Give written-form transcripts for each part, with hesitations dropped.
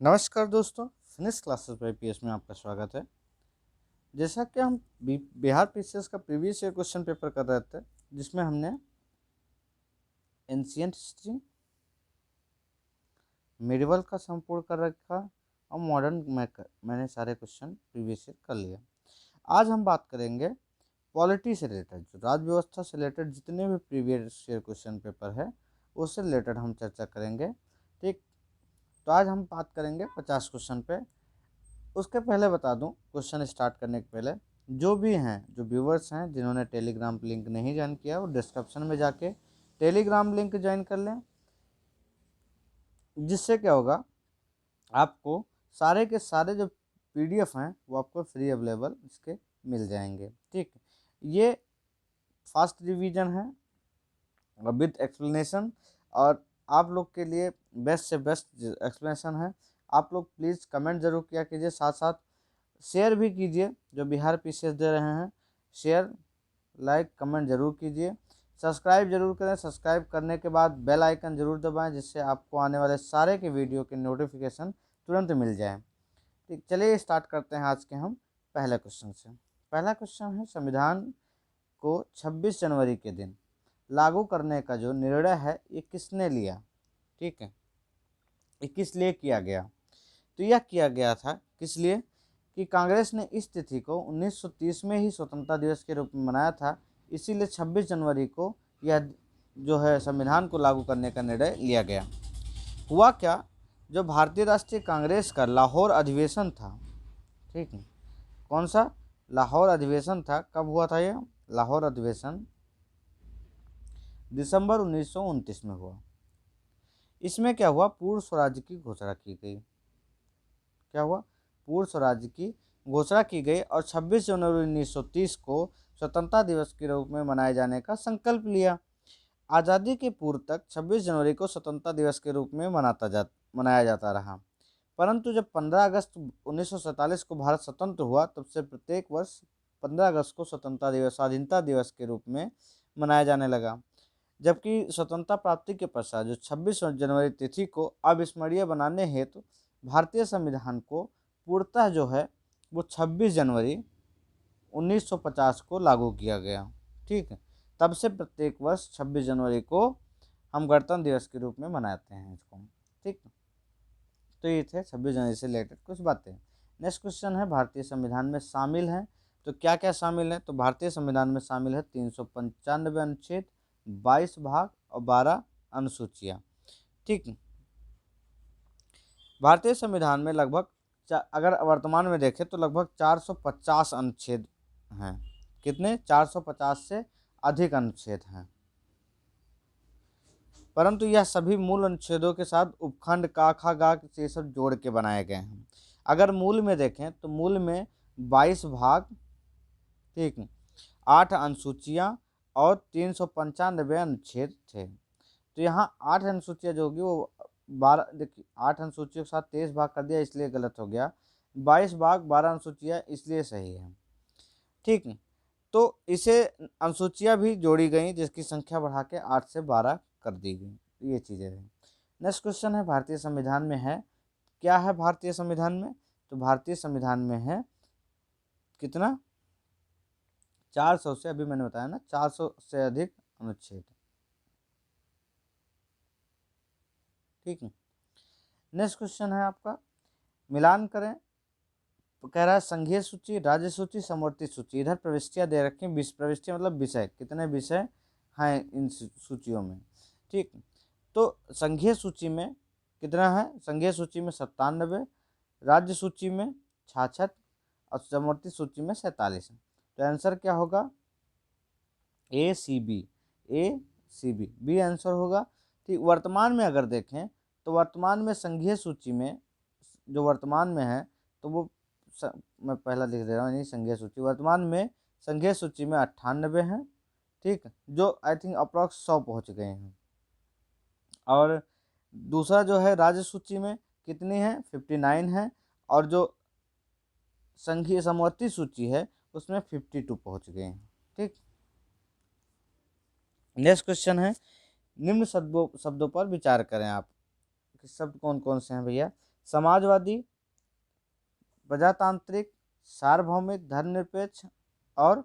नमस्कार दोस्तों, Phoenix classes bye PS में आपका स्वागत है। जैसा कि हम बिहार पीसीएस का प्रीवियस ईयर क्वेश्चन पेपर कर रहे थे, जिसमें हमने एंशियंट हिस्ट्री, मेडिवल का संपूर्ण कर रखा और मॉडर्न मैंने सारे क्वेश्चन प्रीवियस ईयर कर लिया। आज हम बात करेंगे पॉलिटी से रिलेटेड, जो राज्य व्यवस्था से रिलेटेड जितने भी प्रीवियस ईयर क्वेश्चन पेपर है उससे रिलेटेड हम चर्चा करेंगे। ठीक, तो आज हम बात करेंगे 50 क्वेश्चन पे। उसके पहले बता दूं, क्वेश्चन स्टार्ट करने के पहले, जो भी हैं, जो व्यूवर्स हैं जिन्होंने टेलीग्राम लिंक नहीं ज्वाइन किया, वो डिस्क्रिप्शन में जाके टेलीग्राम लिंक ज्वाइन कर लें। जिससे क्या होगा, आपको सारे के सारे जो पीडीएफ हैं वो आपको फ्री अवेलेबल इसके मिल जाएंगे। ठीक, ये फास्ट रिवीजन है विद एक्सप्लेनेशन, और आप लोग के लिए बेस्ट से बेस्ट एक्सप्लेनेशन है। आप लोग प्लीज़ कमेंट ज़रूर किया कीजिए, साथ साथ शेयर भी कीजिए। जो बिहार पीसीएस दे रहे हैं, शेयर लाइक कमेंट ज़रूर कीजिए। सब्सक्राइब जरूर करें, सब्सक्राइब करने के बाद बेल आइकन ज़रूर दबाएं, जिससे आपको आने वाले सारे के वीडियो के नोटिफिकेशन तुरंत मिल जाए। ठीक, चलिए स्टार्ट करते हैं आज के हम पहले क्वेश्चन से। पहला क्वेश्चन है, संविधान को 26 जनवरी के दिन लागू करने का जो निर्णय है ये किसने लिया? ठीक है, ये किस लिए किया गया? तो यह किया गया था किस लिए कि कांग्रेस ने इस तिथि को 1930 में ही स्वतंत्रता दिवस के रूप में मनाया था। इसीलिए 26 जनवरी को यह जो है संविधान को लागू करने का निर्णय लिया गया। हुआ क्या, जो भारतीय राष्ट्रीय कांग्रेस का लाहौर अधिवेशन था, ठीक है, कौन सा लाहौर अधिवेशन था, कब हुआ था यह लाहौर अधिवेशन? दिसंबर 1929 में हुआ। इसमें क्या हुआ, पूर्ण स्वराज्य की घोषणा की गई। क्या हुआ, पूर्ण स्वराज्य की घोषणा की गई और 26 जनवरी 1930 को स्वतंत्रता दिवस के रूप में मनाए जाने का संकल्प लिया। आज़ादी के पूर्व तक 26 जनवरी को स्वतंत्रता दिवस के रूप में मनाया जाता रहा, परंतु जब 15 अगस्त 1947 को भारत स्वतंत्र हुआ, तब से प्रत्येक वर्ष 15 अगस्त को स्वतंत्रता दिवस, स्वाधीनता दिवस के रूप में मनाया जाने लगा। जबकि स्वतंत्रता प्राप्ति के पश्चात जो 26 जनवरी तिथि को अविस्मरणीय बनाने हेतु भारतीय संविधान को पूर्णतः जो है वो 26 जनवरी 1950 को लागू किया गया। ठीक है, तब से प्रत्येक वर्ष 26 जनवरी को हम गणतंत्र दिवस के रूप में मनाते हैं इसको। ठीक, तो ये थे 26 जनवरी से रिलेटेड कुछ बातें। नेक्स्ट क्वेश्चन है, भारतीय संविधान में शामिल हैं, तो क्या क्या शामिल है? तो भारतीय संविधान में शामिल है 395 अनुच्छेद, 22 भाग और 12 अनुसूचियाँ। ठीक, भारतीय संविधान में लगभग अगर वर्तमान में देखें तो लगभग 450 अनुच्छेद हैं। कितने? 450 से अधिक अनुच्छेद हैं, परंतु यह सभी मूल अनुच्छेदों के साथ उपखंड का खा गा से सब जोड़ के बनाए गए हैं। अगर मूल में देखें तो मूल में 22 भाग, ठीक, 8 अनुसूचियाँ और 395 अनुच्छेद थे। तो यहाँ 8 अनुसूचियाँ जो होगी वो 12, देखिए 8 अनुसूचियों के साथ 23 भाग कर दिया इसलिए गलत हो गया, 22 भाग 12 अनुसूचियाँ इसलिए सही है। ठीक, तो इसे अनुसूचियाँ भी जोड़ी गई जिसकी संख्या बढ़ा के 8 से 12 कर दी गई। ये चीज़ें हैं। नेक्स्ट क्वेश्चन है, भारतीय संविधान में है, क्या है भारतीय संविधान में? तो भारतीय संविधान में है कितना? 400 से, अभी मैंने बताया ना, 400 से अधिक अनुच्छेद। ठीक है, नेक्स्ट क्वेश्चन है आपका, मिलान करें। तो कह रहा है संघीय सूची, राज्य सूची, समवर्ती सूची। इधर प्रविष्टियां दे रखी हैं, प्रविष्टियां मतलब विषय, कितने विषय हैं इन सूचियों में। ठीक, तो संघीय सूची में कितना है? संघीय सूची में 97, राज्य सूची में 66 और समवर्ती सूची में 47 है। तो आंसर क्या होगा? ए सी बी, ए सी बी, बी आंसर होगा। ठीक, वर्तमान में अगर देखें तो वर्तमान में संघीय सूची में जो वर्तमान में है, तो वो मैं पहला लिख दे रहा हूँ, यानी संघीय सूची वर्तमान में संघीय सूची में 98 हैं। ठीक, जो आई थिंक अप्रॉक्स 100 पहुँच गए हैं। और दूसरा जो है राज्य सूची में कितनी है? 59 है। और जो संघीय समवर्ती सूची है उसमें 52 पहुँच गए हैं। ठीक, नेक्स्ट क्वेश्चन है, निम्न शब्दों पर विचार करें आप। शब्द कौन कौन से हैं भैया? समाजवादी, प्रजातांत्रिक, सार्वभौमिक, धर्मनिरपेक्ष और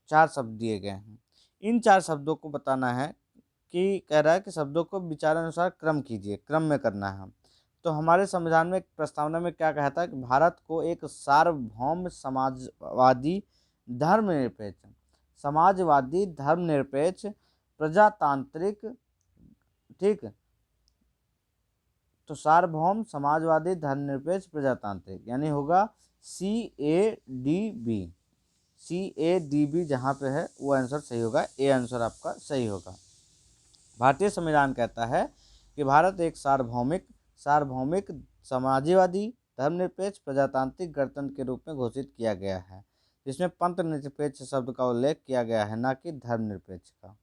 4 शब्द दिए गए हैं। इन 4 शब्दों को बताना है कि कह रहा है कि शब्दों को विचारानुसार क्रम कीजिए, क्रम में करना है। तो हमारे संविधान में प्रस्तावना में क्या कहा था कि भारत को एक सार्वभौम समाजवादी धर्मनिरपेक्ष, प्रजातांत्रिक, ठीक, तो सार्वभौम समाजवादी धर्मनिरपेक्ष प्रजातांत्रिक यानी होगा CADB। CADB जहाँ पे है वो आंसर सही होगा, ए आंसर आपका सही होगा। भारतीय संविधान कहता है कि भारत एक सार्वभौमिक समाजवादी धर्मनिरपेक्ष प्रजातांत्रिक गणतंत्र के रूप में घोषित किया गया है, जिसमें पंथ निरपेक्ष शब्द का उल्लेख किया गया है, ना कि धर्मनिरपेक्ष का।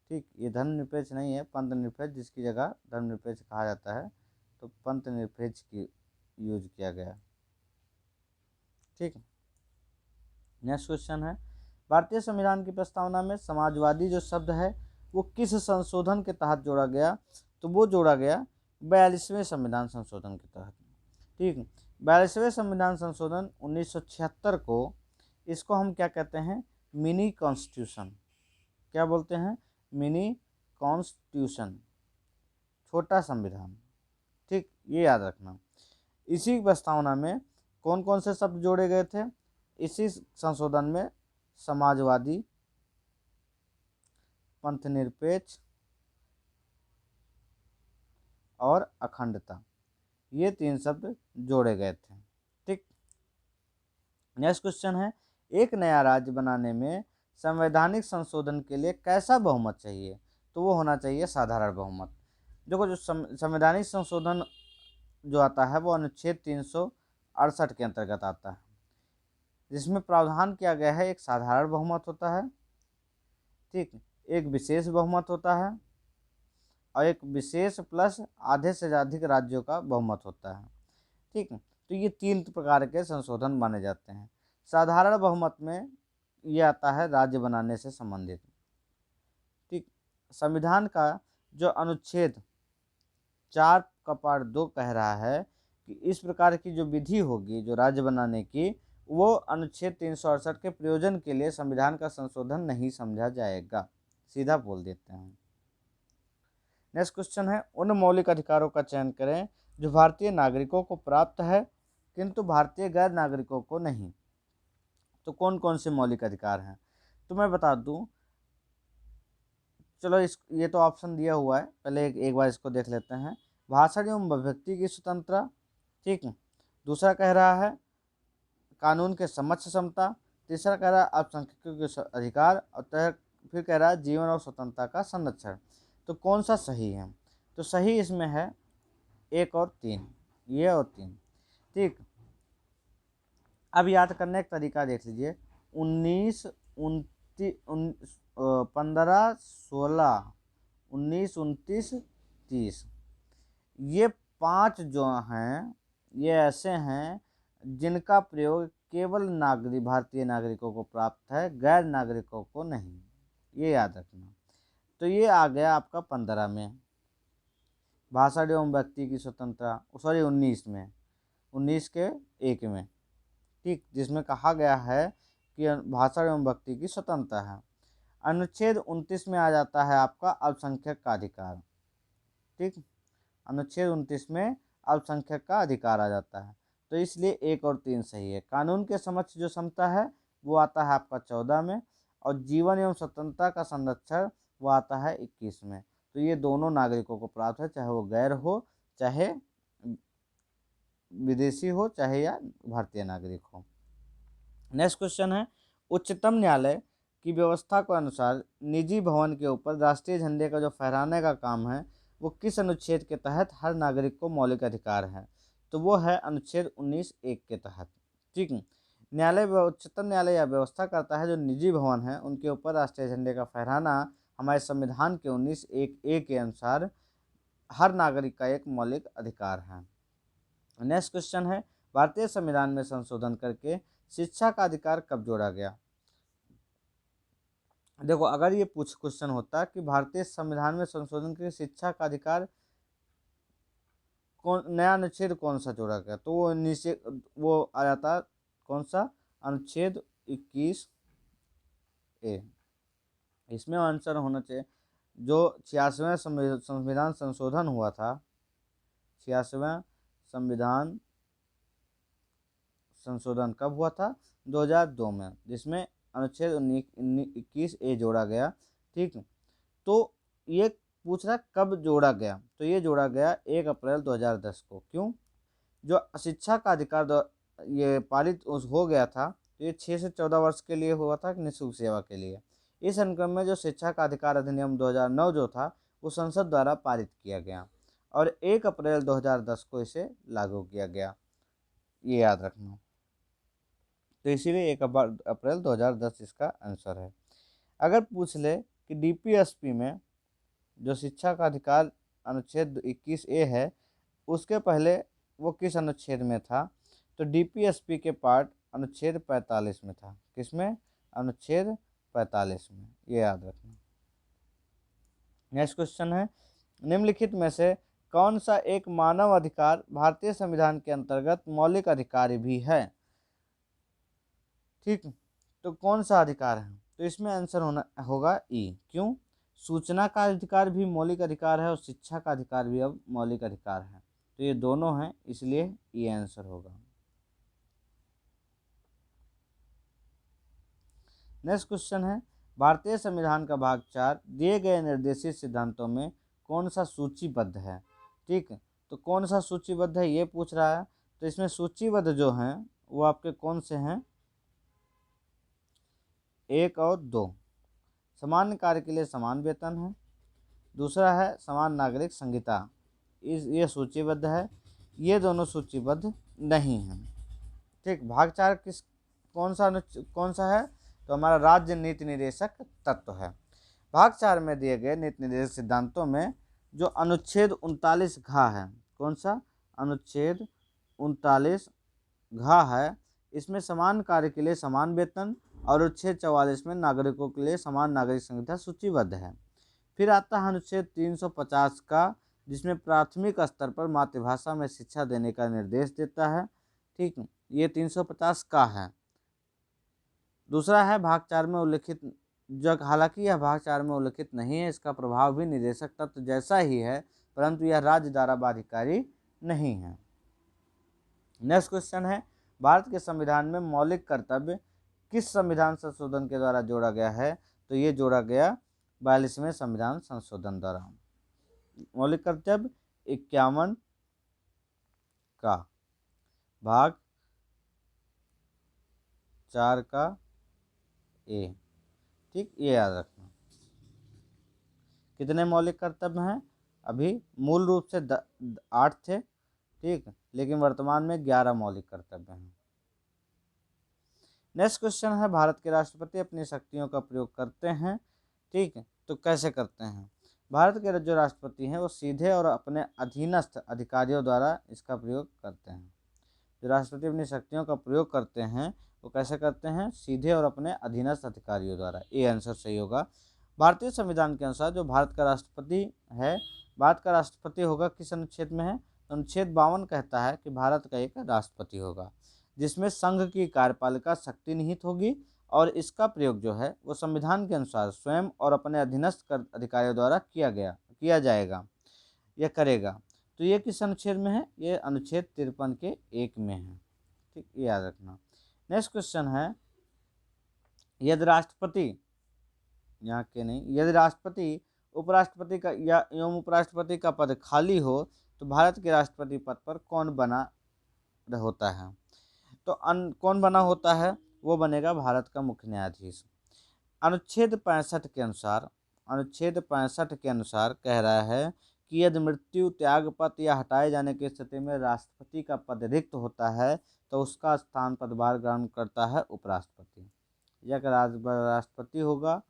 ठीक, ये धर्मनिरपेक्ष नहीं है, पंथ निरपेक्ष, जिसकी जगह धर्मनिरपेक्ष कहा जाता है, तो पंथ निरपेक्ष की यूज किया गया। ठीक, नेक्स्ट क्वेश्चन है, भारतीय संविधान की प्रस्तावना में समाजवादी जो शब्द है वो किस संशोधन के तहत जोड़ा गया? तो वो जोड़ा गया 42वें संविधान संशोधन के तहत। ठीक, 42वें संविधान संशोधन 1976 को, इसको हम क्या कहते हैं? Mini constitution. क्या बोलते हैं? मिनी कॉन्स्टिट्यूशन, छोटा संविधान। ठीक, ये याद रखना। इसी प्रस्तावना में कौन कौन से शब्द जोड़े गए थे इसी संशोधन में? समाजवादी, पंथनिरपेक्ष और अखंडता, ये 3 शब्द जोड़े गए थे। ठीक, नेक्स्ट क्वेश्चन है, एक नया राज्य बनाने में संवैधानिक संशोधन के लिए कैसा बहुमत चाहिए? तो वो होना चाहिए साधारण बहुमत। देखो, जो संवैधानिक संशोधन जो आता है वो अनुच्छेद 368 के अंतर्गत आता है, जिसमें प्रावधान किया गया है एक साधारण बहुमत होता है, ठीक, एक विशेष बहुमत होता है और एक विशेष प्लस आधे से अधिक राज्यों का बहुमत होता है। ठीक, तो ये 3 प्रकार के संशोधन माने जाते हैं। साधारण बहुमत में ये आता है राज्य बनाने से संबंधित। ठीक, संविधान का जो अनुच्छेद 4(2) कह रहा है कि इस प्रकार की जो विधि होगी जो राज्य बनाने की, वो अनुच्छेद 368 के प्रयोजन के लिए संविधान का संशोधन नहीं समझा जाएगा, सीधा बोल देते हैं। नेक्स्ट क्वेश्चन है, उन मौलिक अधिकारों का चयन करें जो भारतीय नागरिकों को प्राप्त है किंतु भारतीय गैर नागरिकों को नहीं। तो कौन कौन से मौलिक अधिकार हैं? तो मैं बता दूं, चलो ये तो ऑप्शन दिया हुआ है, पहले एक बार इसको देख लेते हैं। भाषण एवं अभिव्यक्ति की स्वतंत्रता, ठीक, दूसरा कह रहा है कानून के समक्ष समता, तीसरा कह रहा है अल्पसंख्यकों के अधिकार, और फिर कह रहा है जीवन और स्वतंत्रता का संरक्षण। तो कौन सा सही है? तो सही इसमें है 1 और 3, ये और 3। ठीक, अब याद करने का तरीका देख लीजिए, 19, 15, 16, 19, 29, 30, ये 5 जो हैं ये ऐसे हैं जिनका प्रयोग केवल भारतीय नागरिकों को प्राप्त है, गैर नागरिकों को नहीं, ये याद रखना। तो ये आ गया आपका 15 में, भाषण एवं व्यक्ति की स्वतंत्रता, सॉरी 19 में, 19 के 1 में, ठीक, जिसमें कहा गया है कि भाषण एवं व्यक्ति की स्वतंत्रता है। अनुच्छेद 29 में आ जाता है आपका अल्पसंख्यक का अधिकार। ठीक, अनुच्छेद 29 में अल्पसंख्यक का अधिकार आ जाता है, तो इसलिए 1 और 3 सही है। कानून के समक्ष जो समता है वो आता है आपका 14 में, और जीवन एवं स्वतंत्रता का संरक्षण वो आता है 21 में। तो ये दोनों नागरिकों को प्राप्त है, चाहे वो गैर हो, चाहे विदेशी हो, चाहे या भारतीय नागरिक हो। नेक्स्ट क्वेश्चन है, उच्चतम न्यायालय की व्यवस्था के अनुसार निजी भवन के ऊपर राष्ट्रीय झंडे का जो फहराने का काम है वो किस अनुच्छेद के तहत हर नागरिक को मौलिक अधिकार है? तो वो है अनुच्छेद 19(1) के तहत। ठीक, उच्चतम न्यायालय यह व्यवस्था करता है जो निजी भवन है उनके ऊपर राष्ट्रीय झंडे का फहराना हमारे संविधान के 19(1) के अनुसार हर नागरिक का एक मौलिक अधिकार है। नेक्स्ट क्वेश्चन है, भारतीय संविधान में संशोधन करके शिक्षा का अधिकार कब जोड़ा गया? देखो, अगर ये क्वेश्चन होता कि भारतीय संविधान में संशोधन करके शिक्षा का अधिकार नया अनुच्छेद कौन सा जोड़ा गया, तो वो नीचे वो आ जाता है कौन सा, अनुच्छेद 21A। इसमें आंसर होना चाहिए जो 86वें संविधान संशोधन हुआ था, 86वें संविधान संशोधन कब हुआ था, 2002 में, जिसमें अनुच्छेद 21A जोड़ा गया। ठीक, तो ये पूछ रहा कब जोड़ा गया, तो ये जोड़ा गया 1 अप्रैल 2010 को। क्यों, जो शिक्षा का अधिकार ये पारित हो गया था, तो ये 6 से 14 वर्ष के लिए हुआ था निःशुल्क सेवा के लिए। इस अनुक्रम में जो शिक्षा का अधिकार अधिनियम 2009 जो था वो संसद द्वारा पारित किया गया और 1 अप्रैल 2010 को इसे लागू किया गया, ये याद रखना। तो इसीलिए 1 अप्रैल 2010 इसका आंसर है। अगर पूछ ले कि डीपीएसपी में जो शिक्षा का अधिकार अनुच्छेद 21A है, उसके पहले वो किस अनुच्छेद में था, तो डीपीएसपी के पार्ट अनुच्छेद 45 में था। किसमें, अनुच्छेद 45 में, ये याद रखना। नेक्स्ट क्वेश्चन है, निम्नलिखित में से कौन सा एक मानव अधिकार भारतीय संविधान के अंतर्गत मौलिक अधिकार भी है। ठीक, तो कौन सा अधिकार है, तो इसमें आंसर होगा ई। क्यों, सूचना का अधिकार भी मौलिक अधिकार है और शिक्षा का अधिकार भी अब मौलिक अधिकार है, तो ये दोनों हैं, इसलिए ये आंसर होगा। नेक्स्ट क्वेश्चन है, भारतीय संविधान का भाग 4 दिए गए निर्देशित सिद्धांतों में कौन सा सूचीबद्ध है। ठीक, तो कौन सा सूचीबद्ध है ये पूछ रहा है, तो इसमें सूचीबद्ध जो हैं वो आपके कौन से हैं, 1 और 2। समान कार्य के लिए समान वेतन है। दूसरा है समान नागरिक संहिता, ये सूचीबद्ध है, ये दोनों सूचीबद्ध नहीं हैं। ठीक, भाग 4 कौन सा है, तो हमारा राज्य नीति निर्देशक तत्व है। भाग 4 में दिए गए नीति निर्देशक सिद्धांतों में जो अनुच्छेद 39 घ है, कौन सा, अनुच्छेद 39 घ है, इसमें समान कार्य के लिए समान वेतन और अनुच्छेद 44 में नागरिकों के लिए समान नागरिक संहिता सूचीबद्ध है। फिर आता है अनुच्छेद 350 का, जिसमें प्राथमिक स्तर पर मातृभाषा में शिक्षा देने का निर्देश देता है। ठीक, ये 350 का है। दूसरा है भाग 4 में उल्लिखित, जो हालांकि यह भाग 4 में उल्लिखित नहीं है, इसका प्रभाव भी निर्देशक तत्व जैसा ही है, परंतु यह राज्य द्वारा बाध्यकारी नहीं है। नेक्स्ट क्वेश्चन है, भारत के संविधान में मौलिक कर्तव्य किस संविधान संशोधन के द्वारा जोड़ा गया है, तो ये जोड़ा गया 42वें संविधान संशोधन द्वारा। मौलिक कर्तव्य 51 का, भाग 4 का ए। ठीक, ये याद रखना। कितने मौलिक कर्तव्य हैं, अभी मूल रूप से 8 थे। ठीक, लेकिन वर्तमान में 11 मौलिक कर्तव्य हैं। नेक्स्ट क्वेश्चन है, भारत के राष्ट्रपति अपनी शक्तियों का प्रयोग करते हैं। ठीक, तो कैसे करते हैं, भारत के जो राष्ट्रपति हैं वो सीधे और अपने अधीनस्थ अधिकारियों द्वारा इसका प्रयोग करते हैं। जो राष्ट्रपति अपनी शक्तियों का प्रयोग करते हैं वो कैसे करते हैं, सीधे और अपने अधीनस्थ अधिकारियों द्वारा, ये आंसर सही होगा। भारतीय संविधान के अनुसार जो भारत का राष्ट्रपति है, भारत का राष्ट्रपति होगा किस अनुच्छेद में है, तो अनुच्छेद 52 कहता है कि भारत का एक राष्ट्रपति होगा, जिसमें संघ की कार्यपालिका शक्ति निहित होगी और इसका प्रयोग जो है वो संविधान के अनुसार स्वयं और अपने अधीनस्थ अधिकारियों द्वारा किया जाएगा, यह करेगा। तो ये किस अनुच्छेद में है, ये अनुच्छेद 53 के 1 में है। ठीक, ये याद रखना। नेक्स्ट क्वेश्चन है, यदि राष्ट्रपति, यहाँ के नहीं, यदि राष्ट्रपति उपराष्ट्रपति का या एवं उपराष्ट्रपति का पद खाली हो तो भारत के राष्ट्रपति पद पर कौन बना होता है, तो कौन बना होता है, वो बनेगा भारत का मुख्य न्यायाधीश। अनुच्छेद 65 के अनुसार, अनुच्छेद 65 के अनुसार कह रहा है कि यदि मृत्यु, त्यागपत्र या हटाए जाने की स्थिति में राष्ट्रपति का पद रिक्त होता है तो उसका स्थान पदभार ग्रहण करता है उपराष्ट्रपति। या अगर राष्ट्रपति होगा,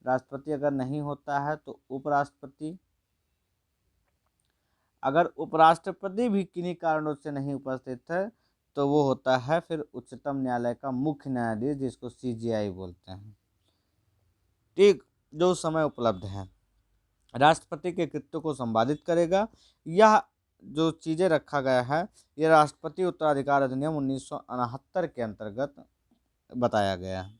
राष्ट्रपति अगर नहीं होता है तो उपराष्ट्रपति, अगर उपराष्ट्रपति भी किन्हीं कारणों से नहीं उपस्थित है तो वो होता है फिर उच्चतम न्यायालय का मुख्य न्यायाधीश, जिसको CJI बोलते हैं। ठीक, जो समय उपलब्ध है राष्ट्रपति के कृत्यों को संपादित करेगा। यह जो चीज़ें रखा गया है, ये राष्ट्रपति उत्तराधिकार अधिनियम 1969 के अंतर्गत बताया गया है।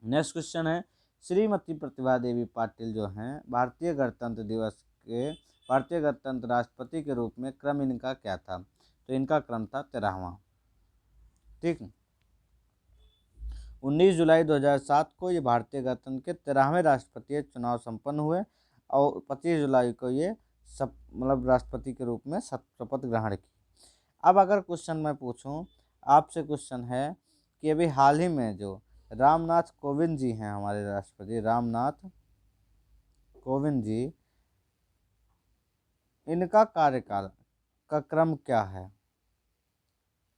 नेक्स्ट क्वेश्चन है, श्रीमती प्रतिभा देवी पाटिल जो हैं भारतीय गणतंत्र दिवस के भारतीय गणतंत्र राष्ट्रपति के रूप में क्रम इनका क्या था? तो इनका क्रम था 13वां। ठीक, 19 जुलाई 2007 को ये भारतीय गणतंत्र के 13वें राष्ट्रपति चुनाव संपन्न हुए और 25 जुलाई को ये राष्ट्रपति के रूप में शपथ ग्रहण की। अब अगर क्वेश्चन मैं पूछूं आपसे, क्वेश्चन है कि अभी हाल ही में जो रामनाथ कोविंद जी हैं, हमारे राष्ट्रपति रामनाथ कोविंद जी, इनका कार्यकाल का क्रम क्या है?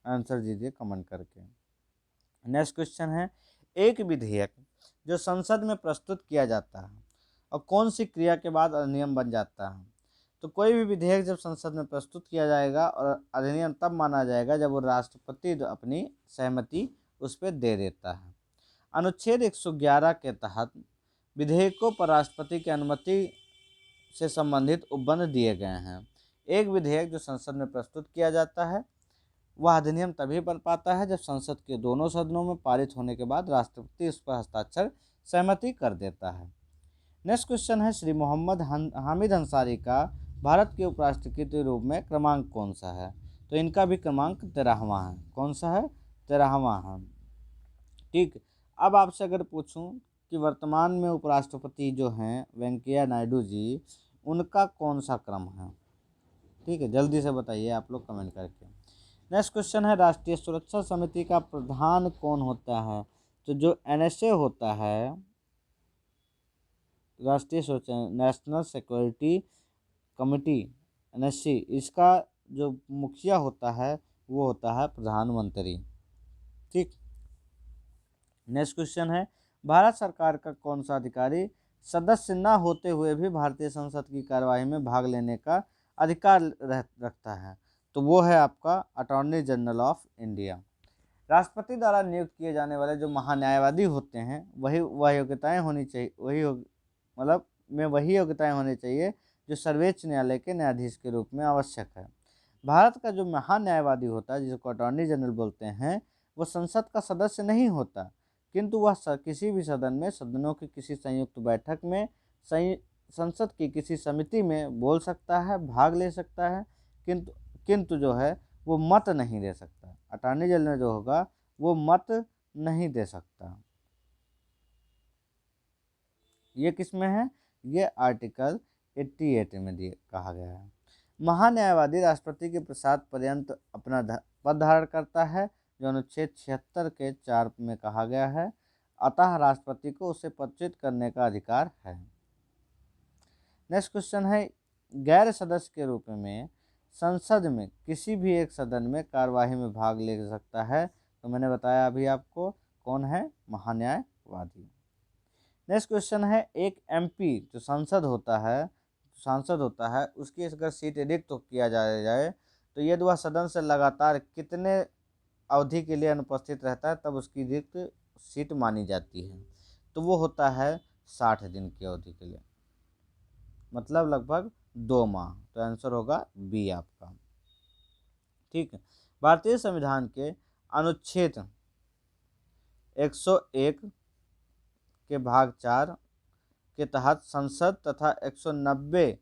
आंसर दीजिए कमेंट करके। नेक्स्ट क्वेश्चन है, एक विधेयक जो संसद में प्रस्तुत किया जाता है और कौन सी क्रिया के बाद अधिनियम बन जाता है? तो कोई भी विधेयक जब संसद में प्रस्तुत किया जाएगा और अधिनियम तब माना जाएगा जब वो राष्ट्रपति अपनी सहमति उस पर दे देता है। अनुच्छेद 111 के तहत विधेयकों पर राष्ट्रपति की अनुमति से संबंधित उपबंध दिए गए हैं। एक विधेयक जो संसद में प्रस्तुत किया जाता है वह अधिनियम तभी बन पाता है जब संसद के दोनों सदनों में पारित होने के बाद राष्ट्रपति उस पर हस्ताक्षर सहमति कर देता है। नेक्स्ट क्वेश्चन है, श्री मोहम्मद हामिद अंसारी का भारत के उपराष्ट्रपति के रूप में क्रमांक कौन सा है? तो इनका भी क्रमांक 13वां है। कौन सा है? 13वां है। ठीक, अब आपसे अगर पूछूं कि वर्तमान में उपराष्ट्रपति जो हैं वेंकैया नायडू जी, उनका कौन सा क्रम है? ठीक है, जल्दी से बताइए आप लोग कमेंट करके। नेक्स्ट क्वेश्चन है, राष्ट्रीय सुरक्षा समिति का प्रधान कौन होता है? तो जो NSA होता है, राष्ट्रीय सुरक्षा नेशनल सिक्योरिटी कमिटी NSC, इसका जो मुखिया होता है वो होता है प्रधानमंत्री। ठीक, नेक्स्ट क्वेश्चन है, भारत सरकार का कौन सा अधिकारी सदस्य न होते हुए भी भारतीय संसद की कार्यवाही में भाग लेने का अधिकार रखता है? तो वो है आपका अटॉर्नी जनरल ऑफ इंडिया। राष्ट्रपति द्वारा नियुक्त किए जाने वाले जो महान्यायवादी होते हैं वह योग्यताएं होनी चाहिए, वही योग्यताएं होनी चाहिए जो सर्वोच्च न्यायालय के न्यायाधीश के रूप में आवश्यक है। भारत का जो महान्यायवादी होता है जिसको अटॉर्नी जनरल बोलते हैं, वो संसद का सदस्य नहीं होता, किंतु वह किसी भी सदन में, सदनों की किसी संयुक्त बैठक में, संसद की किसी समिति में बोल सकता है, भाग ले सकता है, किंतु जो है वो मत नहीं दे सकता। अटॉर्नी जनरल जो होगा वो मत नहीं दे सकता। ये किस में है? ये आर्टिकल 88 में कहा गया है। महान्यायवादी राष्ट्रपति के प्रसाद पर्यंत अपना पद धारण करता है, जो अनुच्छेद 76 के 4 में कहा गया है। अतः राष्ट्रपति को उसे पदच्युत करने का अधिकार है। नेक्स्ट क्वेश्चन है, गैर सदस्य के रूप में संसद में किसी भी एक सदन में कार्यवाही में भाग ले सकता है। तो मैंने बताया अभी आपको कौन है? महान्यायवादी। नेक्स्ट क्वेश्चन है, एक MP जो सांसद होता है उसकी अगर सीट रिक्त किया जाए तो यदि वह सदन से लगातार कितने अवधि के लिए अनुपस्थित रहता है तब उसकी रिक्त सीट मानी जाती है? तो वो होता है 60 दिन की अवधि के लिए, मतलब लगभग 2 माह। तो आंसर होगा B आपका। ठीक है, भारतीय संविधान के अनुच्छेद 101 के भाग 4 के तहत संसद तथा 190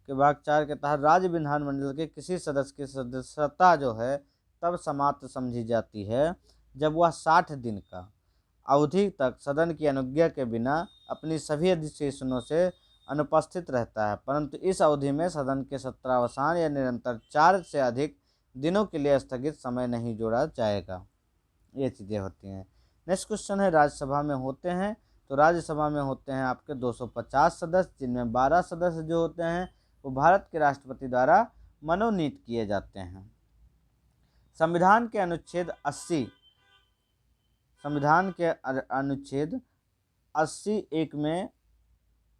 के भाग 4 के तहत राज्य विधानमंडल के किसी सदस्य की सदस्यता जो है तब समाप्त समझी जाती है जब वह 60 दिन का अवधि तक सदन की अनुज्ञा के बिना अपनी सभी अधिवेशनों से अनुपस्थित रहता है, परंतु इस अवधि में सदन के सत्रावसान या निरंतर 4 से अधिक दिनों के लिए स्थगित समय नहीं जोड़ा जाएगा। ये चीज़ें होती हैं। नेक्स्ट क्वेश्चन है, राज्यसभा में होते हैं, तो राज्यसभा में होते हैं आपके 250 सदस्य, जिनमें 12 सदस्य जो होते हैं वो भारत के राष्ट्रपति द्वारा मनोनीत किए जाते हैं। संविधान के अनुच्छेद 80 एक में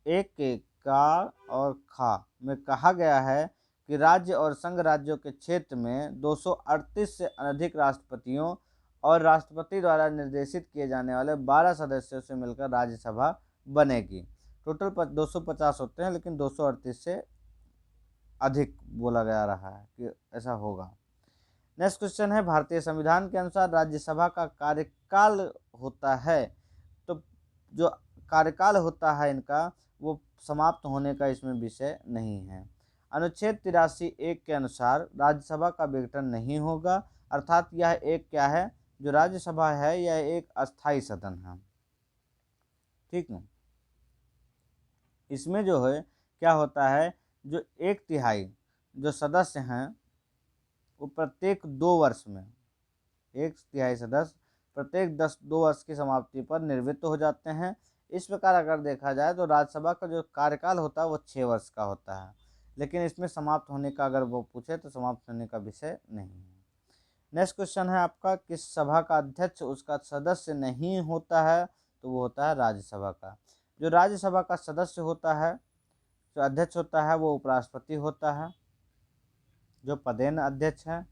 एक के का और खा में कहा गया है कि राज्य और संघ राज्यों के क्षेत्र में 238 से अधिक राष्ट्रपतियों और राष्ट्रपति द्वारा निर्देशित किए जाने वाले 12 सदस्यों से मिलकर राज्यसभा बनेगी। टोटल 250 होते हैं, लेकिन 238 से अधिक बोला जा रहा है कि ऐसा होगा। नेक्स्ट क्वेश्चन है, भारतीय संविधान के अनुसार राज्यसभा का कार्यकाल होता है, तो जो कार्यकाल होता है इनका वो समाप्त होने का इसमें विषय नहीं है। अनुच्छेद 83(1) के अनुसार राज्यसभा का विघटन नहीं होगा, अर्थात यह एक क्या है, जो राज्यसभा है यह एक अस्थायी सदन है। ठीक है, इसमें जो है क्या होता है, जो 1/3 जो सदस्य हैं वो प्रत्येक 2 वर्ष में, 1/3 सदस्य प्रत्येक 2 वर्ष की समाप्ति पर निवृत्त हो जाते हैं। इस प्रकार अगर देखा जाए तो राज्यसभा का जो कार्यकाल होता है वो 6 वर्ष का होता है, लेकिन इसमें समाप्त होने का अगर वो पूछे तो समाप्त होने का विषय नहीं है। नेक्स्ट क्वेश्चन है आपका, किस सभा का अध्यक्ष उसका सदस्य नहीं होता है, तो वो होता है राज्यसभा का। जो राज्यसभा का सदस्य होता है, जो अध्यक्ष होता है वो उपराष्ट्रपति होता है। जो पदेन अध्यक्ष है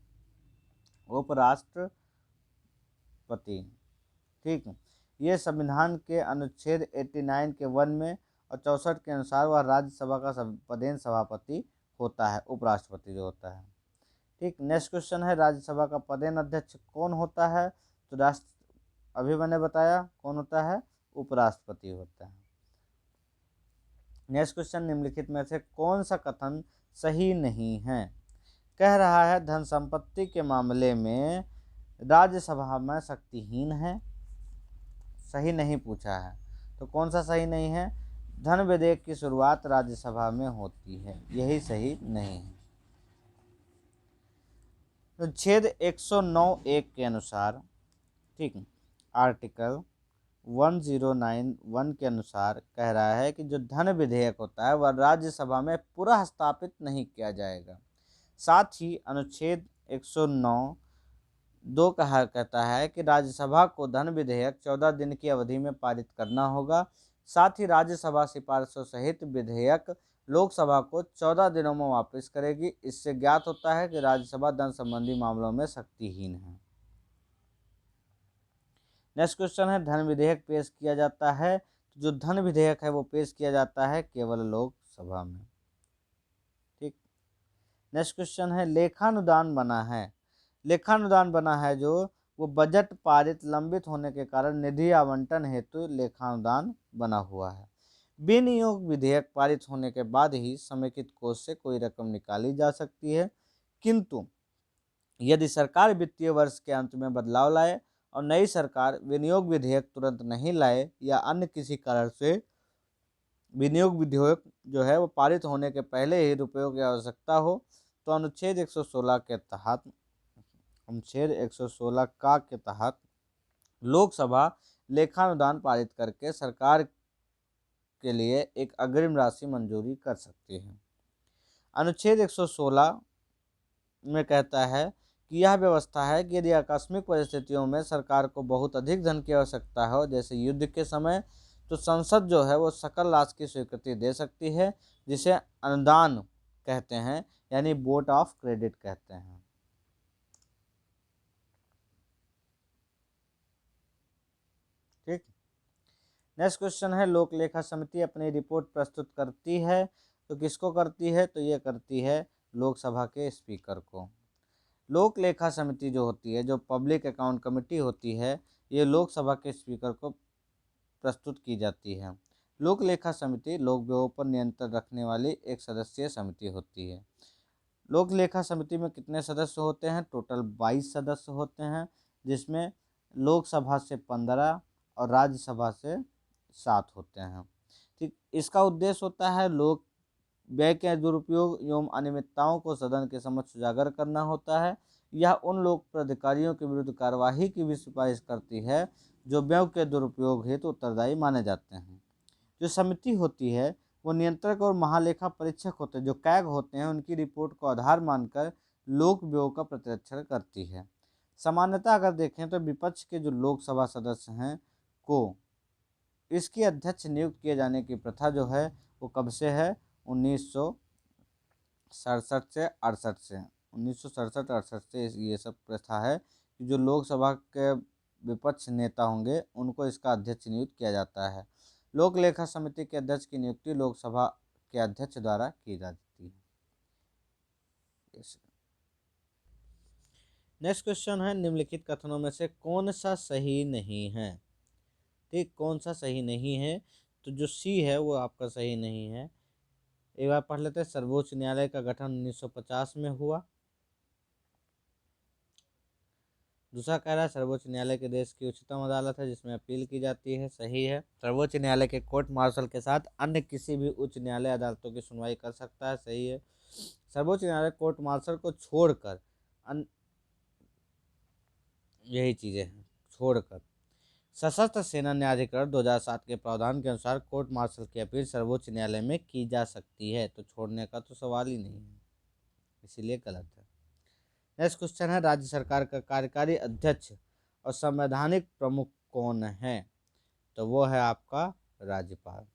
उपराष्ट्रपति। ठीक है, ये संविधान के अनुच्छेद 89 के 1 में और 64 के अनुसार वह राज्यसभा का पदेन सभापति होता है, उपराष्ट्रपति जो होता है। ठीक, नेक्स्ट क्वेश्चन है, राज्यसभा का पदेन अध्यक्ष कौन होता है, तो अभी मैंने बताया कौन होता है, उपराष्ट्रपति होता है। नेक्स्ट क्वेश्चन, निम्नलिखित में से कौन सा कथन सही नहीं है। कह रहा है धन संपत्ति के मामले में राज्यसभा में शक्तिहीन है, सही नहीं पूछा है, तो कौन सा सही नहीं है, धन विधेयक की शुरुआत राज्यसभा में होती है, यही सही नहीं है। तो छेद 109(1) के अनुसार, ठीक, आर्टिकल 1091 के अनुसार कह रहा है कि जो धन विधेयक होता है वह राज्यसभा में पुनः स्थापित नहीं किया जाएगा। साथ ही अनुच्छेद 109(2) कहता है कि राज्यसभा को धन विधेयक 14 दिन की अवधि में पारित करना होगा। साथ ही राज्यसभा सिफारिशों सहित विधेयक लोकसभा को 14 दिनों में वापस करेगी। इससे ज्ञात होता है कि राज्यसभा धन संबंधी मामलों में शक्तिहीन है। नेक्स्ट क्वेश्चन है, धन विधेयक पेश किया जाता है, जो धन विधेयक है वो पेश किया जाता है केवल लोकसभा में। ठीक, नेक्स्ट क्वेश्चन है, लेखानुदान बना है। लेखानुदान बना है जो वो बजट पारित लंबित होने के कारण निधि आवंटन हेतु लेखानुदान बना हुआ है। विनियोग विधेयक पारित होने के बाद ही समेकित कोष से कोई रकम निकाली जा सकती है, किंतु यदि सरकार वित्तीय वर्ष के अंत में बदलाव लाए और नई सरकार विनियोग विधेयक तुरंत नहीं लाए या अन्य किसी कारण से विनियोग विधेयक जो है वो पारित होने के पहले ही रुपयों की आवश्यकता हो, तो अनुच्छेद 116 के तहत लोकसभा लेखानुदान पारित करके सरकार के लिए एक अग्रिम राशि मंजूरी कर सकती है। अनुच्छेद 116 में कहता है कि यह व्यवस्था है कि यदि आकस्मिक परिस्थितियों में सरकार को बहुत अधिक धन की आवश्यकता हो, जैसे युद्ध के समय, तो संसद जो है वो सकल राशि की स्वीकृति दे सकती है, जिसे अनुदान कहते हैं, यानी वोट ऑफ क्रेडिट कहते हैं। ठीक, नेक्स्ट क्वेश्चन है, लोक लेखा समिति अपनी रिपोर्ट प्रस्तुत करती है, तो किसको करती है, तो ये करती है लोकसभा के स्पीकर को। लोक लेखा समिति जो होती है, जो पब्लिक अकाउंट कमेटी होती है, ये लोकसभा के स्पीकर को प्रस्तुत की जाती है। लोक लेखा समिति लोक व्ययों पर नियंत्रण रखने वाली एक सदस्यीय समिति होती है। लोक लेखा समिति में कितने सदस्य होते हैं, टोटल 22 सदस्य होते हैं, जिसमें लोकसभा से 15 और राज्यसभा से 7 होते हैं। ठीक, इसका उद्देश्य होता है लोक व्यय के दुरुपयोग एवं अनियमितताओं को सदन के समक्ष उजागर करना होता है। यह उन लोक प्राधिकारियों के विरुद्ध कार्यवाही की भी सिफारिश करती है जो व्यय के दुरुपयोग हेतु उत्तरदायी माने जाते हैं। जो समिति होती है वो नियंत्रक और महालेखा परीक्षक होते हैं, जो कैग होते हैं, उनकी रिपोर्ट को आधार मानकर लोक व्ययों का प्रतिरक्षण करती है। सामान्यतः अगर देखें तो विपक्ष के जो लोकसभा सदस्य हैं को इसकी अध्यक्ष नियुक्त किए जाने की प्रथा जो है वो कब से है, 1967 से 68 से 1967-68 से ये सब प्रथा है कि जो लोकसभा के विपक्ष नेता होंगे उनको इसका अध्यक्ष नियुक्त किया जाता है। लोक लेखा समिति के अध्यक्ष की नियुक्ति लोकसभा के अध्यक्ष द्वारा की जाती है। से। नेक्स्ट क्वेश्चन है, निम्नलिखित कथनों में से कौन सा सही नहीं है। ठीक, कौन सा सही नहीं है, तो जो सी है वो आपका सही नहीं है। एक बार पढ़ लेते हैं। सर्वोच्च न्यायालय का गठन 1950 में हुआ। दूसरा कह रहा है सर्वोच्च न्यायालय के देश की उच्चतम अदालत है जिसमें अपील की जाती है। सही है। सर्वोच्च न्यायालय के कोर्ट मार्शल के साथ अन्य किसी भी उच्च न्यायालय अदालतों की सुनवाई कर सकता है। सही है। सर्वोच्च न्यायालय कोर्ट मार्शल को छोड़कर यही चीजें हैं, छोड़कर सशस्त्र सेना न्यायाधिकरण 2007 के प्रावधान के अनुसार कोर्ट मार्शल की अपील सर्वोच्च न्यायालय में की जा सकती है। तो छोड़ने का तो सवाल ही नहीं है, इसीलिए गलत है। नेक्स्ट क्वेश्चन है, राज्य सरकार का कार्यकारी अध्यक्ष और संवैधानिक प्रमुख कौन है। तो वो है आपका राज्यपाल।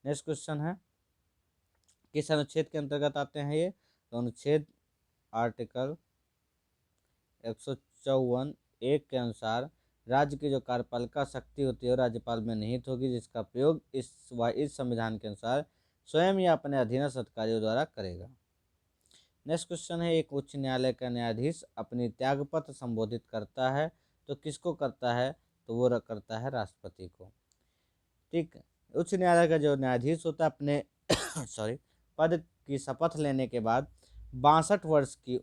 नेक्स्ट क्वेश्चन है, किस अनुच्छेद के अंतर्गत आते हैं ये। तो अनुच्छेद आर्टिकल 154(1) के अनुसार राज्य की जो कार्यपालिका शक्ति होती है राज्यपाल में निहित होगी, जिसका प्रयोग इस संविधान के अनुसार स्वयं या अपने अधीनस्थ अधिकारियों द्वारा करेगा। नेक्स्ट क्वेश्चन है, एक उच्च न्यायालय का न्यायाधीश अपनी त्यागपत्र संबोधित करता है तो किसको करता है। तो वो करता है राष्ट्रपति को। ठीक, उच्च न्यायालय का जो न्यायाधीश होता है अपने सॉरी पद की शपथ लेने के बाद 62 वर्ष की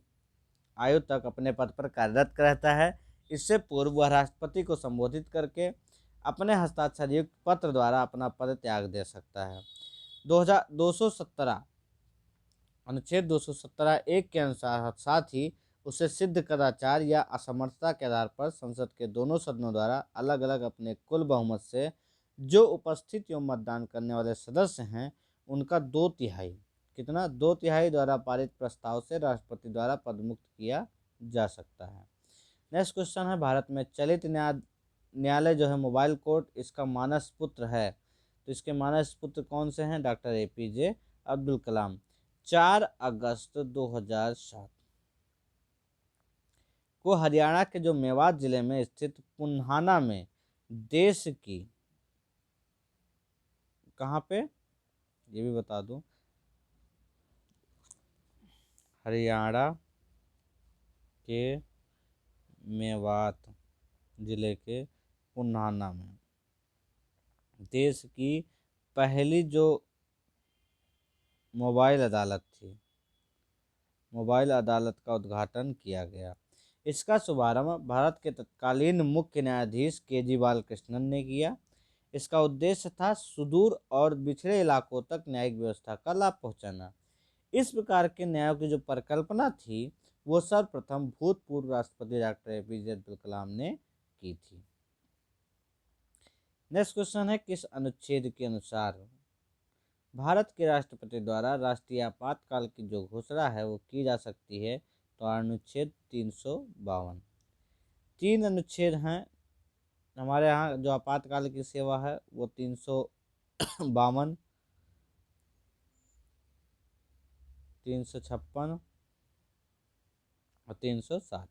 आयु तक अपने पद पर कार्यरत रहता है। इससे पूर्व वह राष्ट्रपति को संबोधित करके अपने हस्ताक्षर युक्त पत्र द्वारा अपना पद त्याग दे सकता है। 217 अनुच्छेद 217(1) के अनुसार साथ ही उसे सिद्ध कदाचार या असमर्थता के आधार पर संसद के दोनों सदनों द्वारा अलग अलग अपने कुल बहुमत से जो उपस्थित एवं मतदान करने वाले सदस्य हैं उनका 2/3 कितना 2/3 द्वारा पारित प्रस्ताव से राष्ट्रपति द्वारा पदमुक्त किया जा सकता है। नेक्स्ट क्वेश्चन है, भारत में चलित न्यायालय जो है मोबाइल कोर्ट, इसका मानस पुत्र है। तो इसके मानस पुत्र कौन से हैं। Doctor APJ Abdul Kalam. 4 अगस्त 2007 को हरियाणा के जो मेवात जिले में स्थित पुन्हाना में देश की, कहाँ पे ये भी बता दूं, हरियाणा के मेवात जिले के पुन्हाना में देश की पहली जो मोबाइल अदालत थी, मोबाइल अदालत का उद्घाटन किया गया। इसका शुभारंभ भारत के तत्कालीन मुख्य न्यायाधीश KG बालकृष्णन ने किया। इसका उद्देश्य था सुदूर और बिछड़े इलाकों तक न्यायिक व्यवस्था का लाभ पहुंचाना। इस प्रकार के न्याय की जो परिकल्पना थी वो सर्वप्रथम भूतपूर्व राष्ट्रपति डॉक्टर APJ अब्दुल कलाम ने की थी। नेक्स्ट क्वेश्चन है, किस अनुच्छेद के अनुसार भारत के राष्ट्रपति द्वारा राष्ट्रीय आपातकाल की जो घोषणा है वो की जा सकती है। तो अनुच्छेद 352। 3 अनुच्छेद हैं हमारे यहाँ जो आपातकाल की सेवा है वो 352, 356 और 307।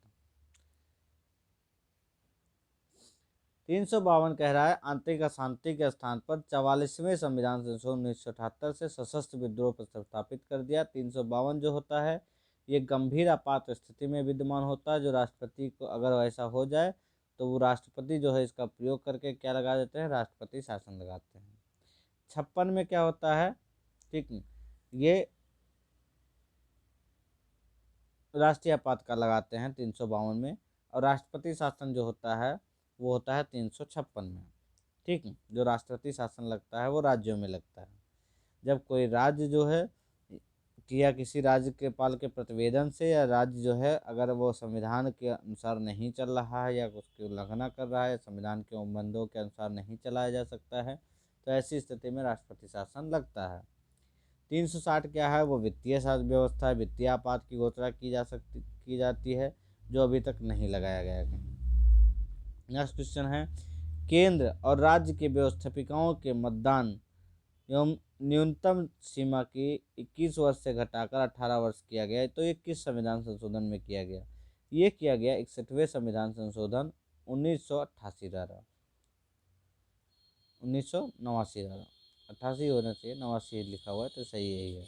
352 कह रहा है, आंतरिक अशांति के स्थान पर 44वें संविधान संशोधन 1978 से सशस्त्र विद्रोह प्रस्तापित कर दिया। 352 जो होता है ये गंभीर आपात स्थिति में विद्यमान होता है, जो राष्ट्रपति को अगर वैसा हो जाए तो वो राष्ट्रपति जो है इसका प्रयोग करके क्या लगा देते हैं, राष्ट्रपति शासन लगाते हैं। 56 में क्या होता है, ठीक, ये राष्ट्रीय आपातकाल लगाते हैं 352 में, और राष्ट्रपति शासन जो होता है वो होता है 356 में। ठीक, जो राष्ट्रपति शासन लगता है वो राज्यों में लगता है। जब कोई राज्य जो है या किसी राज्य के पाल के प्रतिवेदन से या राज्य जो है अगर वो संविधान के अनुसार नहीं चल रहा है या उसकी उल्लंघना कर रहा है, संविधान के उपबंधों के अनुसार नहीं चलाया जा सकता है, तो ऐसी स्थिति में राष्ट्रपति शासन लगता है। 360 क्या है, वो वित्तीय व्यवस्था है, वित्तीय आपात की घोषणा की जाती है, जो अभी तक नहीं लगाया गया है। नेक्स्ट क्वेश्चन है, केंद्र और राज्य के व्यवस्थापिकाओं के मतदान एवं न्यूनतम सीमा की 21 वर्ष से घटाकर 18 वर्ष किया गया है। तो ये किस संविधान संशोधन में किया गया, ये किया गया 61वें संविधान संशोधन 1988 द्वारा, 1989 द्वारा। 88 होना चाहिए, 89 लिखा हुआ है तो सही यही है।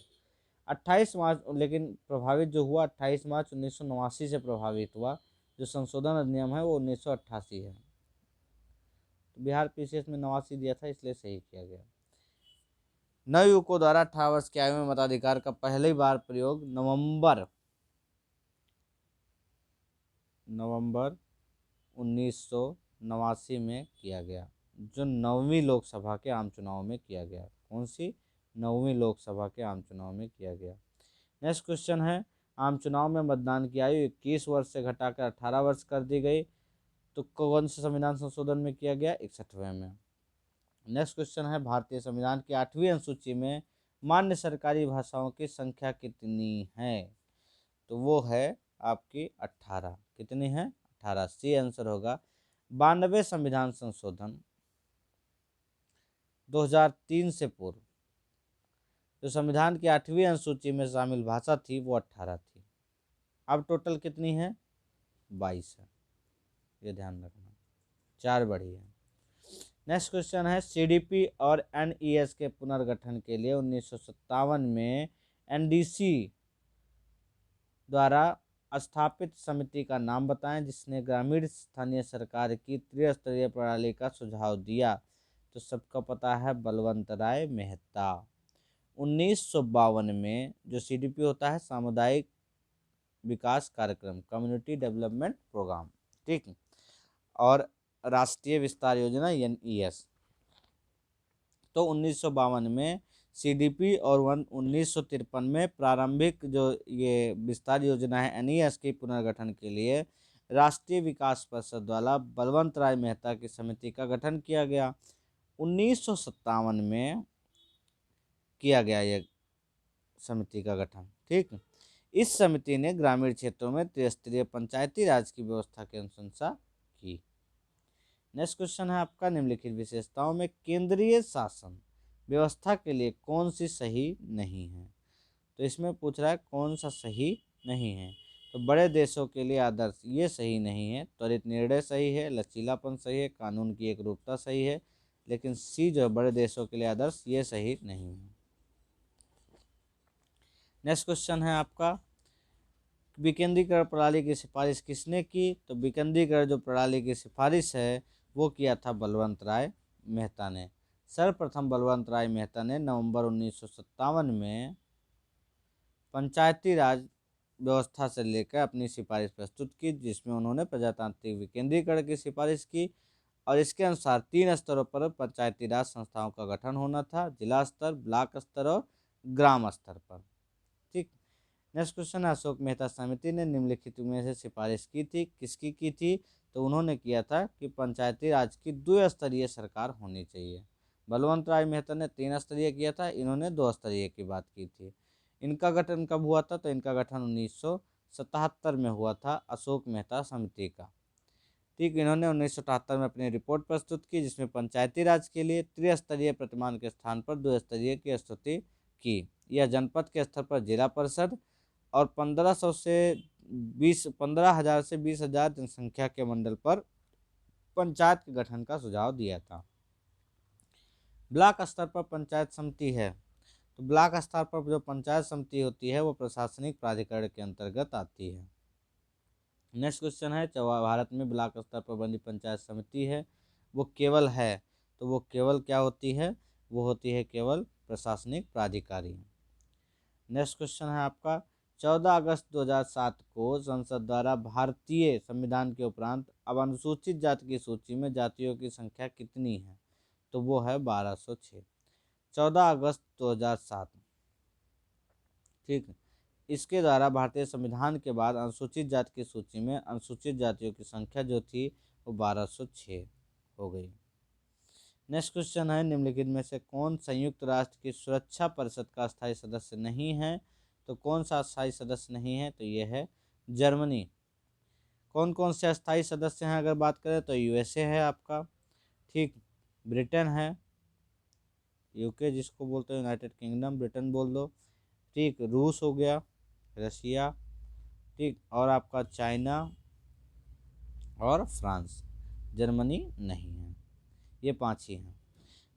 28 मार्च, लेकिन प्रभावित जो हुआ 28 मार्च 1989 से प्रभावित हुआ। जो संशोधन अधिनियम है वो 1988 है। तो बिहार पीसीएस में 89 दिया था, इसलिए सही किया गया। नवयुवकों द्वारा 18 वर्ष की आयु में मताधिकार का पहली बार प्रयोग नवंबर 1989 में किया गया, जो 9वीं लोकसभा के आम चुनाव में किया गया। कौन सी? 9वीं लोकसभा के आम चुनाव में किया गया। नेक्स्ट क्वेश्चन है, आम चुनाव में मतदान की आयु 21 वर्ष से घटाकर 18 वर्ष कर दी गई, तो कौन से संविधान संशोधन में किया गया? 61वें में। नेक्स्ट क्वेश्चन है, भारतीय संविधान की 8वीं अनुसूची में मान्य सरकारी भाषाओं की संख्या कितनी है? तो वो है आपकी 18। कितनी है? 18। सी आंसर होगा। 92 संविधान संशोधन 2003 से पूर्व जो संविधान की 8वीं अनुसूची में शामिल भाषा थी वो 18 थी। अब टोटल कितनी है? 22 है, ये ध्यान रखना, 4 बढ़ी है। नेक्स्ट क्वेश्चन है, सीडीपी और एनईएस के पुनर्गठन के लिए 1957 में एनडीसी द्वारा स्थापित समिति का नाम बताएं जिसने ग्रामीण स्थानीय सरकार की त्रिस्तरीय प्रणाली का सुझाव दिया। तो सबका पता है बलवंत राय मेहता। 1952 में जो सीडीपी होता है सामुदायिक विकास कार्यक्रम, कम्युनिटी डेवलपमेंट प्रोग्राम, ठीक, और राष्ट्रीय विस्तार योजना एनईएस, तो 1952 में सीडीपी और 1953 में प्रारंभिक जो ये विस्तार योजना है एनईएस के पुनर्गठन के लिए राष्ट्रीय विकास परिषद द्वारा बलवंत राय मेहता की समिति का गठन किया गया। 1957 में किया गया ये समिति का गठन, ठीक। इस समिति ने ग्रामीण क्षेत्रों में त्रिस्तरीय पंचायती राज की व्यवस्था की अनुशंसा की। नेक्स्ट क्वेश्चन है आपका, निम्नलिखित विशेषताओं में केंद्रीय शासन व्यवस्था के लिए कौन सी सही नहीं है? तो इसमें पूछ रहा है कौन सा सही नहीं है। तो बड़े देशों के लिए आदर्श ये सही नहीं है, त्वरित निर्णय सही है, लचीलापन सही है, कानून की एकरूपता सही है, लेकिन सी जो बड़े देशों के लिए आदर्श ये सही नहीं है। नेक्स्ट क्वेश्चन है आपका, विकेंद्रीकरण प्रणाली की सिफारिश किसने की? तो विकेंद्रीकरण जो प्रणाली की सिफारिश है वो किया था बलवंत राय मेहता ने। सर्वप्रथम बलवंत राय मेहता ने नवंबर 1957 में पंचायती राज व्यवस्था से लेकर अपनी सिफारिश प्रस्तुत की, जिसमें उन्होंने प्रजातांत्रिक विकेंद्रीकरण की सिफारिश की और इसके अनुसार 3 स्तरों पर पंचायती राज संस्थाओं का गठन होना था, जिला स्तर, ब्लॉक स्तर और ग्राम स्तर पर, ठीक। नेक्स्ट क्वेश्चन है, अशोक मेहता समिति ने निम्नलिखित में से सिफारिश की थी, किसकी की थी? तो उन्होंने किया था कि पंचायती राज की 2 स्तरीय सरकार होनी चाहिए। बलवंत राय मेहता ने 3 स्तरीय किया था, इन्होंने 2 स्तरीय की बात की थी। इनका गठन कब हुआ था? तो इनका गठन 1977 में हुआ था अशोक मेहता समिति का, ठीक। इन्होंने 1978 में अपनी रिपोर्ट प्रस्तुत की जिसमें पंचायती राज के लिए त्रिस्तरीय प्रतिमान के स्थान पर 2 स्तरीय की स्तुति की। यह जनपद के स्तर पर जिला परिषद और 15,000 से 20,000 जनसंख्या के मंडल पर पंचायत के गठन का सुझाव दिया था। ब्लॉक स्तर पर पंचायत समिति है, तो ब्लॉक स्तर पर जो पंचायत समिति होती है वो प्रशासनिक प्राधिकरण के अंतर्गत आती है। नेक्स्ट क्वेश्चन है, भारत में ब्लॉक स्तर पर बनी पंचायत समिति है वो केवल है, तो वो केवल क्या होती है? वो होती है केवल प्रशासनिक प्राधिकारी। नेक्स्ट क्वेश्चन है आपका, 14 अगस्त 2007 को संसद द्वारा भारतीय संविधान के उपरांत अब अनुसूचित जाति की सूची में जातियों की संख्या कितनी है? तो वो है 1206। 14 अगस्त 2007, ठीक। इसके द्वारा भारतीय संविधान के बाद अनुसूचित जाति की सूची में अनुसूचित जातियों की संख्या जो थी वो 1206 हो गई। नेक्स्ट क्वेश्चन है, निम्नलिखित में से कौन संयुक्त राष्ट्र की सुरक्षा परिषद का स्थायी सदस्य नहीं है? तो कौन सा स्थायी सदस्य नहीं है? तो ये है जर्मनी। कौन कौन से स्थायी सदस्य हैं अगर बात करें तो यूएसए है आपका, ठीक, ब्रिटेन है, यूके जिसको बोलते हैं यूनाइटेड किंगडम, ब्रिटेन बोल दो, ठीक, रूस हो गया, रशिया, ठीक, और आपका चाइना और फ्रांस, जर्मनी नहीं है। ये 5 ही हैं।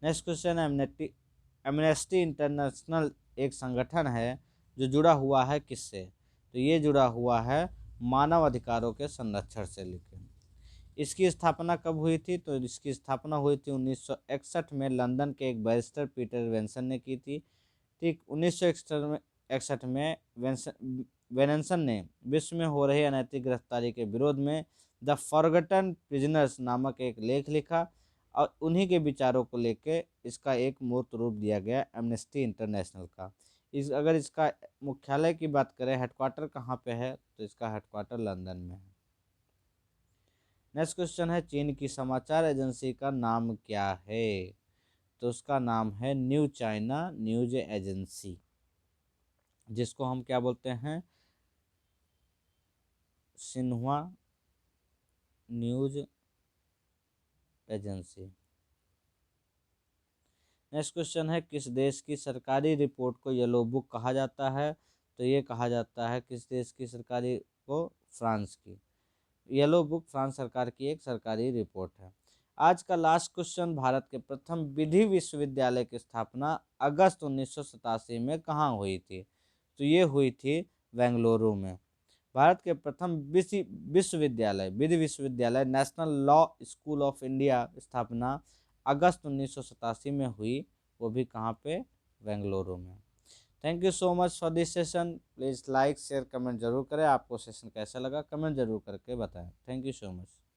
नेक्स्ट क्वेश्चन है, एमनेस्टी इंटरनेशनल एक संगठन है जो जुड़ा हुआ है किससे? तो ये जुड़ा हुआ है मानव अधिकारों के संरक्षण से लेकर। इसकी स्थापना कब हुई थी? तो इसकी स्थापना हुई थी 1961 में, लंदन के एक बैरिस्टर पीटर वेंसन ने की थी। ठीक 1961 में वेनेंसन ने विश्व में हो रही अनैतिक गिरफ्तारी के विरोध में द फॉरगटन प्रिजनर्स नामक एक लेख लिखा, और उन्हीं के विचारों को लेकर इसका एक मूर्त रूप दिया गया एमनेस्टी इंटरनेशनल का। अगर इसका मुख्यालय की बात करें, हेडक्वार्टर कहाँ पे है, तो इसका हेडक्वार्टर लंदन में है। नेक्स्ट क्वेश्चन है, चीन की समाचार एजेंसी का नाम क्या है? तो उसका नाम है न्यू चाइना न्यूज एजेंसी, जिसको हम क्या बोलते हैं? Xinhua news agency. Next question है, किस देश की सरकारी रिपोर्ट को येलो बुक कहा जाता है? तो ये कहा जाता है किस देश की सरकारी को? फ्रांस की। येलो बुक फ्रांस सरकार की एक सरकारी रिपोर्ट है। आज का लास्ट क्वेश्चन, भारत के प्रथम विधि विश्वविद्यालय की स्थापना अगस्त 1987 में कहाँ हुई थी? तो ये हुई थी बेंगलुरु में। भारत के प्रथम विश्वविद्यालय विधि विश्वविद्यालय national law school of India स्थापना अगस्त 1987 में हुई, वो भी कहाँ पे? बेंगलुरु में। Thank you so much for this session. Please like share comment जरूर करें। आपको सेशन कैसा लगा कमेंट जरूर करके बताएं। Thank you so much.